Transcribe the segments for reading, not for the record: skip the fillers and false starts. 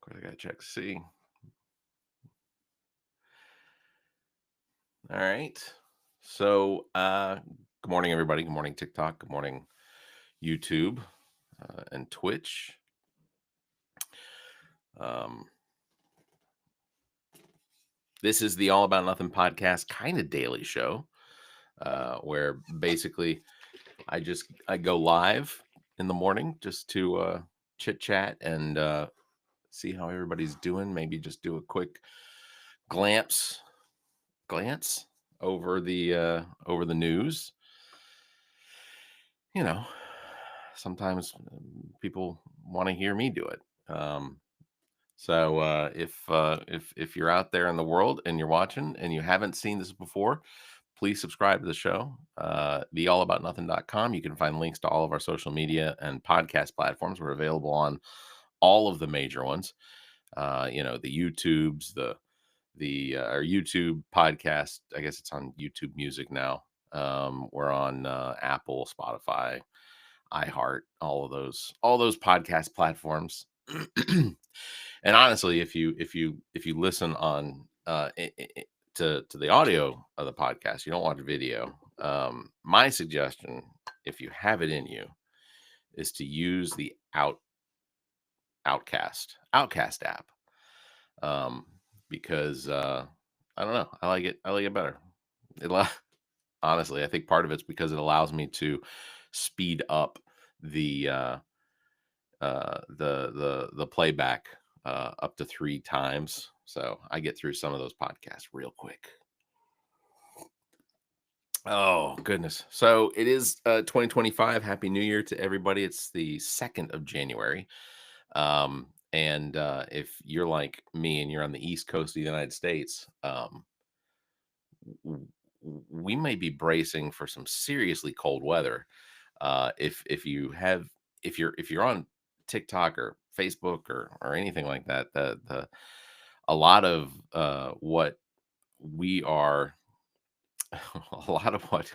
course, I gotta check to see. All right. Good morning, everybody. Good morning, TikTok. Good morning, YouTube, and Twitch. Um, this is the All About Nothing podcast, kind of daily show, where basically I go live in the morning just to chit chat and see how everybody's doing. Maybe just do a quick glance glance over the news. You know, sometimes people want to hear me do it. If you're out there in the world and you're watching and you haven't seen this before, please subscribe to the show. TheAllAboutNothing.com. You can find links to all of our social media and podcast platforms. We're available on all of the major ones. The YouTubes, the our YouTube podcast. I guess it's on YouTube Music now. We're on Apple, Spotify, iHeart, all those podcast platforms. And honestly, if you listen on to the audio of the podcast, you don't watch video. My suggestion, if you have it in you, is to use the Outcast app, um, because I don't know, I like it. I like it better. It allow- Honestly, I think part of it's because it allows me to speed up the the playback up to 3 times, so I get through some of those podcasts real quick. Oh goodness! So it is 2025. Happy New Year to everybody. It's the 2nd of January, and if you're like me and you're on the East Coast of the United States, w- we may be bracing for some seriously cold weather. If you have if you're on TikTok or Facebook or anything like that, the a lot of what we are a lot of what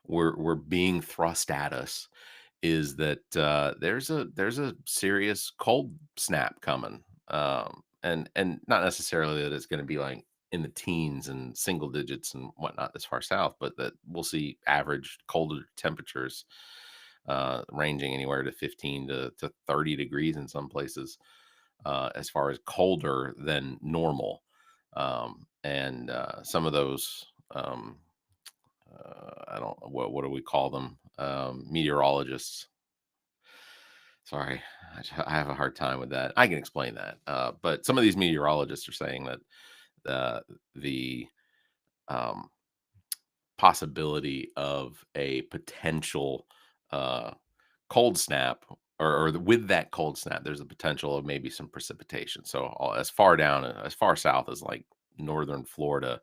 we're being thrust at us is that there's a serious cold snap coming, and not necessarily that it's going to be like in the teens and single digits and whatnot this far south, but that we'll see average colder temperatures ranging anywhere to 15 to 30 degrees in some places, as far as colder than normal. And some of those, I don't know, what do we call them? Meteorologists. Sorry, I have a hard time with that. I can explain that. But some of these meteorologists are saying that the um, possibility of a potential uh, cold snap, with that cold snap, there's a potential of maybe some precipitation. So as far down, as far south as like northern Florida.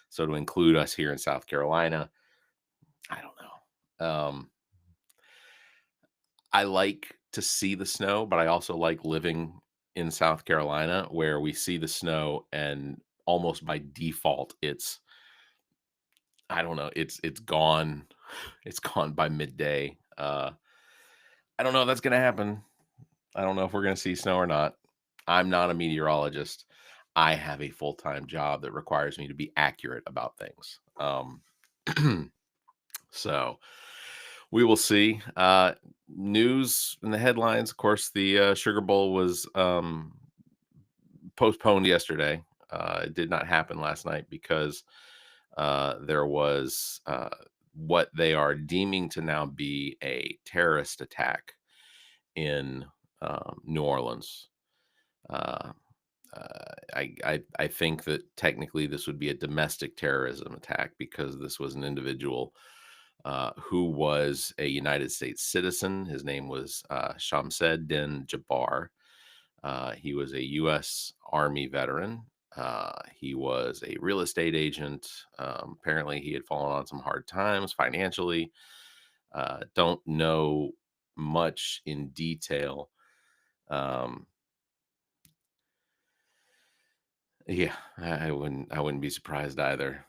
So to include us here in South Carolina, I don't know. I like to see the snow, but I also like living in South Carolina where we see the snow and almost by default I don't know, it's gone. It's gone by midday. I don't know if that's gonna happen. I don't know if we're gonna see snow or not. I'm not a meteorologist. I have a full-time job that requires me to be accurate about things. So we will see. News in the headlines, of course, the Sugar Bowl was postponed yesterday. It did not happen last night because there was what they are deeming to now be a terrorist attack in New Orleans. Uh, I think that technically this would be a domestic terrorism attack because this was an individual who was a United States citizen. His name was Shamsed Din Jabbar. He was a U.S. Army veteran. He was a real estate agent. Apparently, he had fallen on some hard times financially. Don't know much in detail. Um, yeah, I wouldn't be surprised either.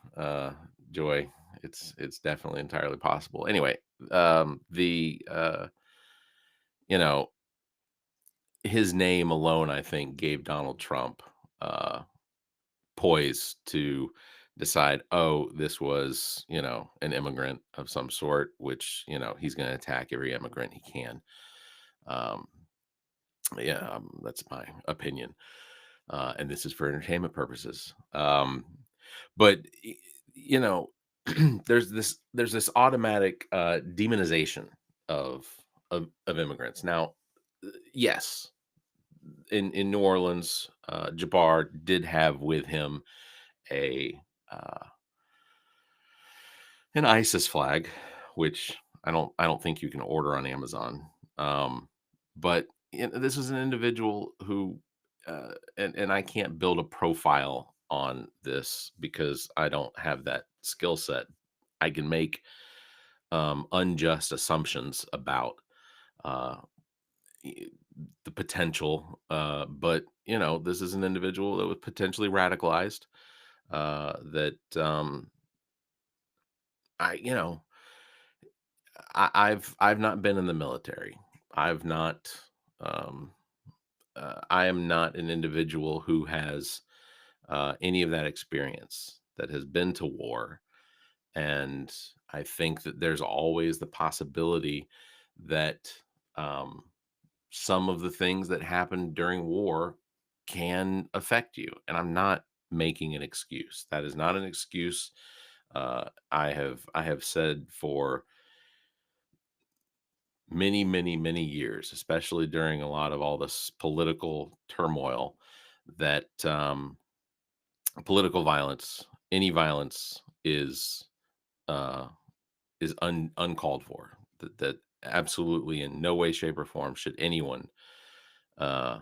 Joy, it's definitely entirely possible. Anyway, the you know his name alone, I think, gave Donald Trump uh, poise to decide, oh, this was, an immigrant of some sort, which, he's going to attack every immigrant he can. Um, yeah, that's my opinion. And this is for entertainment purposes. But you know, there's this automatic demonization of of immigrants. Now, yes, in New Orleans, Jabbar did have with him a uh, an ISIS flag, which I don't think you can order on Amazon. But this is an individual who, and I can't build a profile on this because I don't have that skill set. I can make unjust assumptions about uh, y- the potential, but this is an individual that was potentially radicalized. That I, you know, I've not been in the military. I've not. Um, I am not an individual who has any of that experience that has been to war, and I think that there's always the possibility that um, some of the things that happen during war can affect you. And I'm not making an excuse. That is not an excuse. I have said for many, many, many years, especially during a lot of all this political turmoil, that political violence, any violence, uh, is uncalled for. That absolutely, in no way, shape, or form, should anyone uh,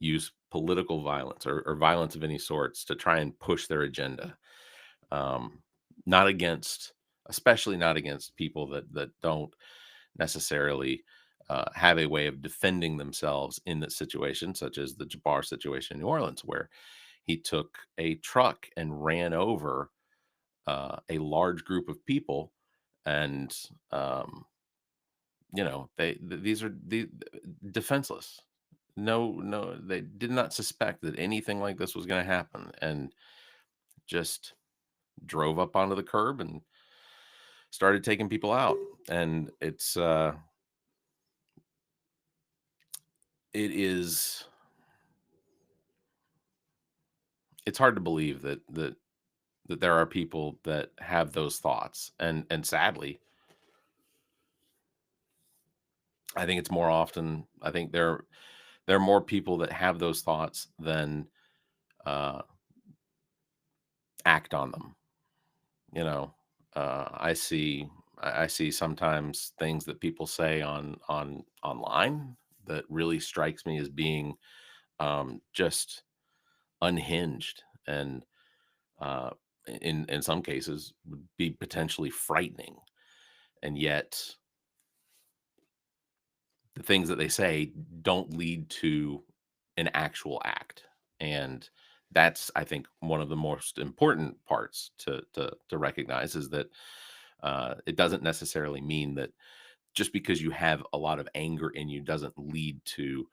use political violence or violence of any sorts to try and push their agenda. Um, not against, especially not against people that don't necessarily have a way of defending themselves in that situation, such as the Jabbar situation in New Orleans, where he took a truck and ran over a large group of people, and these are defenseless. No, no, they did not suspect that anything like this was going to happen, and just drove up onto the curb and started taking people out. And it is it's hard to believe that there are people that have those thoughts, and sadly, I think it's more often. I think there are more people that have those thoughts than uh, act on them. You know, I see sometimes things that people say on online that really strikes me as being just unhinged, and uh, in some cases would be potentially frightening. And yet, the things that they say don't lead to an actual act. And that's, I think, one of the most important parts to recognize, is that it doesn't necessarily mean that just because you have a lot of anger in you doesn't lead to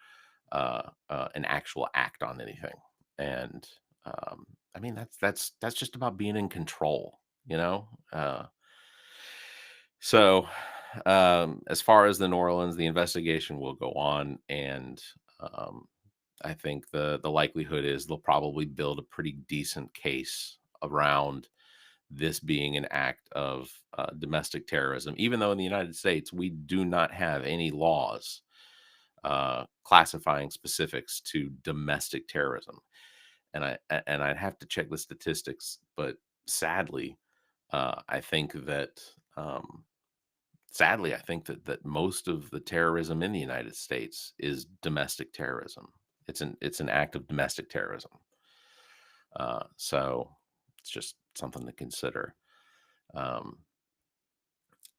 an actual act on anything. And I mean, that's just about being in control, you know. So, as far as the New Orleans, the investigation will go on, and um, I think the likelihood is they'll probably build a pretty decent case around this being an act of domestic terrorism. Even though in the United States we do not have any laws classifying specifics to domestic terrorism, and I'd have to check the statistics, but sadly, I think that. Sadly, I think that most of the terrorism in the United States is domestic terrorism. It's an act of domestic terrorism. So it's just something to consider. Um,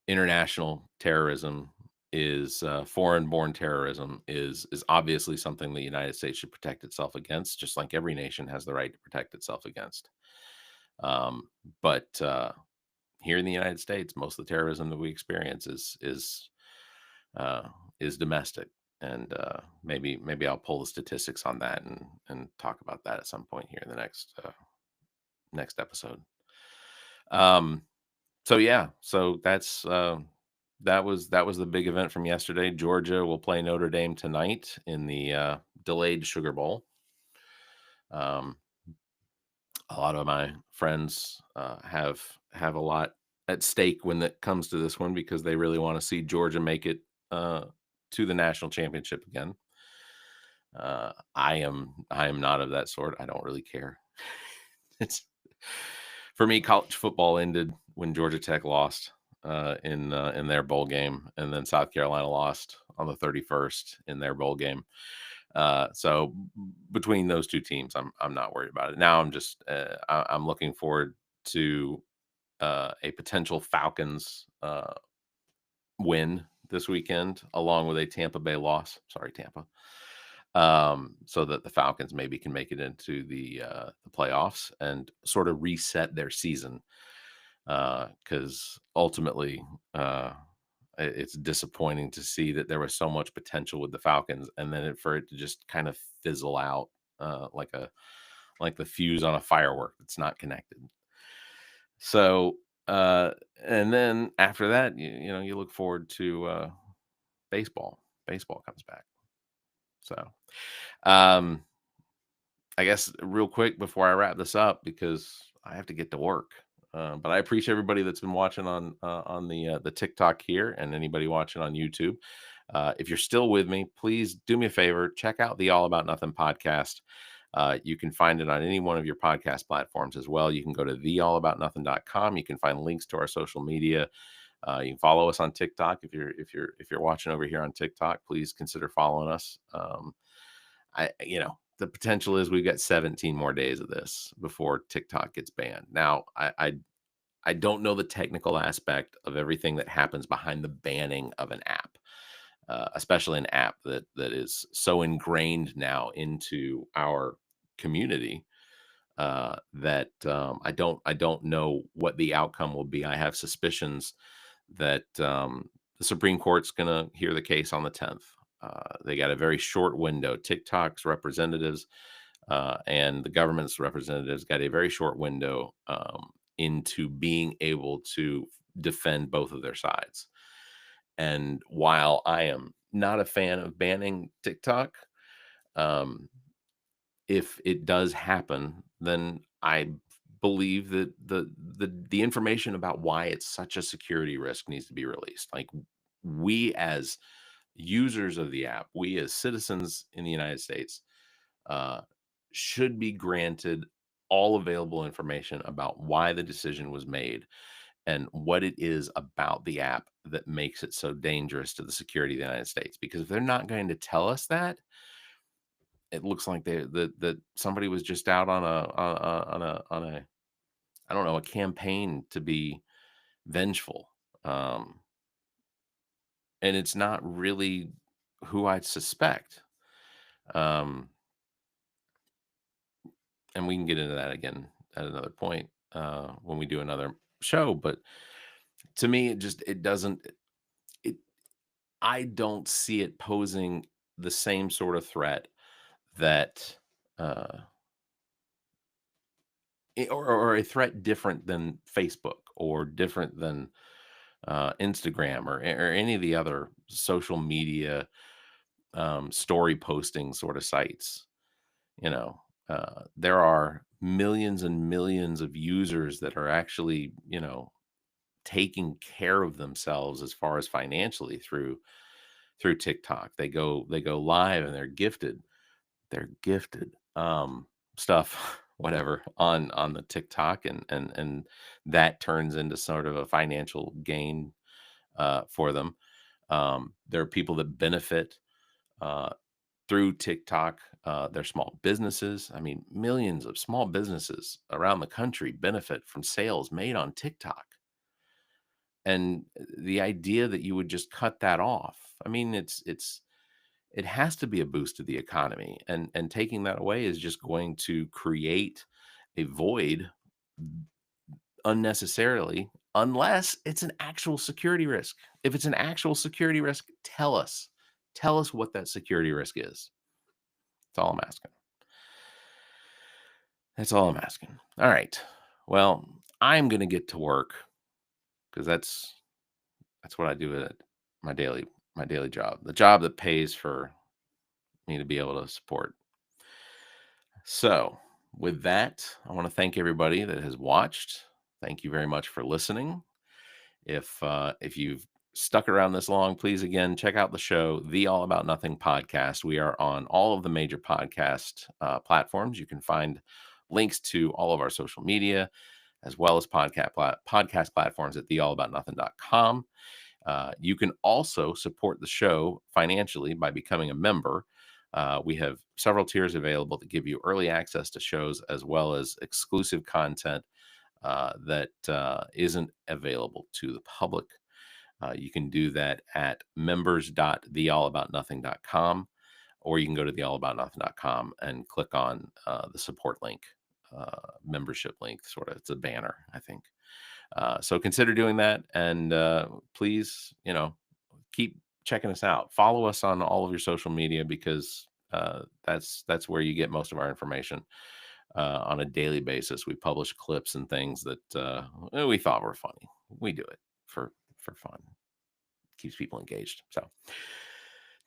International terrorism is foreign-born terrorism is obviously something the United States should protect itself against, just like every nation has the right to protect itself against. Um, but here in the United States, most of the terrorism that we experience uh, is domestic. and maybe I'll pull the statistics on that and talk about that at some point here in the next episode. Um, so yeah, so that was the big event from yesterday. Georgia will play Notre Dame tonight in the delayed Sugar Bowl. Um, a lot of my friends have a lot at stake when it comes to this one because they really want to see Georgia make it uh, to the national championship again. I am not of that sort. I don't really care. It's for me. College football ended when Georgia Tech lost in their bowl game, and then South Carolina lost on the 31st in their bowl game. So between those two teams, I'm not worried about it. Now I'm just I'm looking forward to a potential Falcons win this weekend, along with a Tampa Bay loss. Sorry, Tampa. So that the Falcons maybe can make it into the playoffs and sort of reset their season. Because ultimately, it's disappointing to see that there was so much potential with the Falcons, and then for it to just kind of fizzle out like the fuse on a firework that's not connected. So, uh, and then after that, you look forward to baseball. Baseball comes back. So, um, I guess real quick before I wrap this up because I have to get to work. But I appreciate everybody that's been watching on the TikTok here and anybody watching on YouTube. If you're still with me, please do me a favor, check out the All About Nothing podcast. You can find it on any one of your podcast platforms as well. You can go to theallaboutnothing.com. You can find links to our social media. You can follow us on TikTok if you're watching over here on TikTok. Please consider following us. The potential is we've got 17 more days of this before TikTok gets banned. Now, I don't know the technical aspect of everything that happens behind the banning of an app, especially an app that is so ingrained now into our community that I don't know what the outcome will be. I have suspicions that the Supreme Court's going to hear the case on the 10th. They got a very short window. TikTok's representatives and the government's representatives got a very short window into being able to defend both of their sides. And while I am not a fan of banning TikTok, um, if it does happen, then I believe that the information about why it's such a security risk needs to be released. Like we as users of the app, we as citizens in the United States, uh, should be granted all available information about why the decision was made and what it is about the app that makes it so dangerous to the security of the United States. Because if they're not going to tell us that, it looks like that somebody was just out on a I don't know, a campaign to be vengeful. Um, and it's not really who I suspect. Um, and we can get into that again at another point when we do another show. But to me, it doesn't. It I don't see it posing the same sort of threat that uh, or a threat different than Facebook or different than Instagram or any of the other social media story posting sort of sites. You know, there are millions and millions of users that are actually, taking care of themselves as far as financially through TikTok. They go live and they're gifted stuff whatever on the TikTok and that turns into sort of a financial gain for them. There are people that benefit uh, through TikTok. They're small businesses. I mean, millions of small businesses around the country benefit from sales made on TikTok. And the idea that you would just cut that off, I mean, it has to be a boost to the economy, and taking that away is just going to create a void unnecessarily, unless it's an actual security risk. If it's an actual security risk, tell us. Tell us what that security risk is. That's all I'm asking. That's all I'm asking. All right. Well, I'm gonna get to work because that's what I do at my daily my daily job, the job that pays for me to be able to support. So, with that, I want to thank everybody that has watched. Thank you very much for listening. If you've stuck around this long, please again check out the show, the All About Nothing podcast. We are on all of the major podcast platforms. You can find links to all of our social media as well as podcast platforms at theallaboutnothing.com. You can also support the show financially by becoming a member. We have several tiers available to give you early access to shows as well as exclusive content that isn't available to the public. You can do that at members.theallaboutnothing.com, or you can go to theallaboutnothing.com and click on the support link, membership link, sort of. It's a banner, I think. So consider doing that, and please, keep checking us out. Follow us on all of your social media because that's where you get most of our information on a daily basis. We publish clips and things that we thought were funny. We do it for fun. Keeps people engaged. So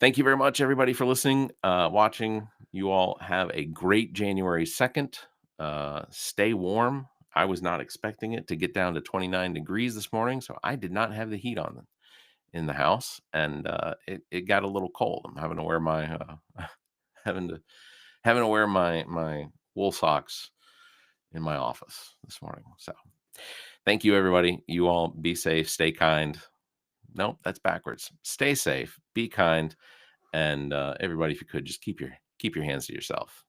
thank you very much, everybody, for listening, watching. You all have a great January 2nd. Stay warm. I was not expecting it to get down to 29 degrees this morning, so I did not have the heat on in the house, and it got a little cold. I'm having to wear my having to having to wear my wool socks in my office this morning. So thank you, everybody. You all be safe, stay kind. Nope, that's backwards. Stay safe, be kind, and everybody, if you could, just keep your hands to yourself.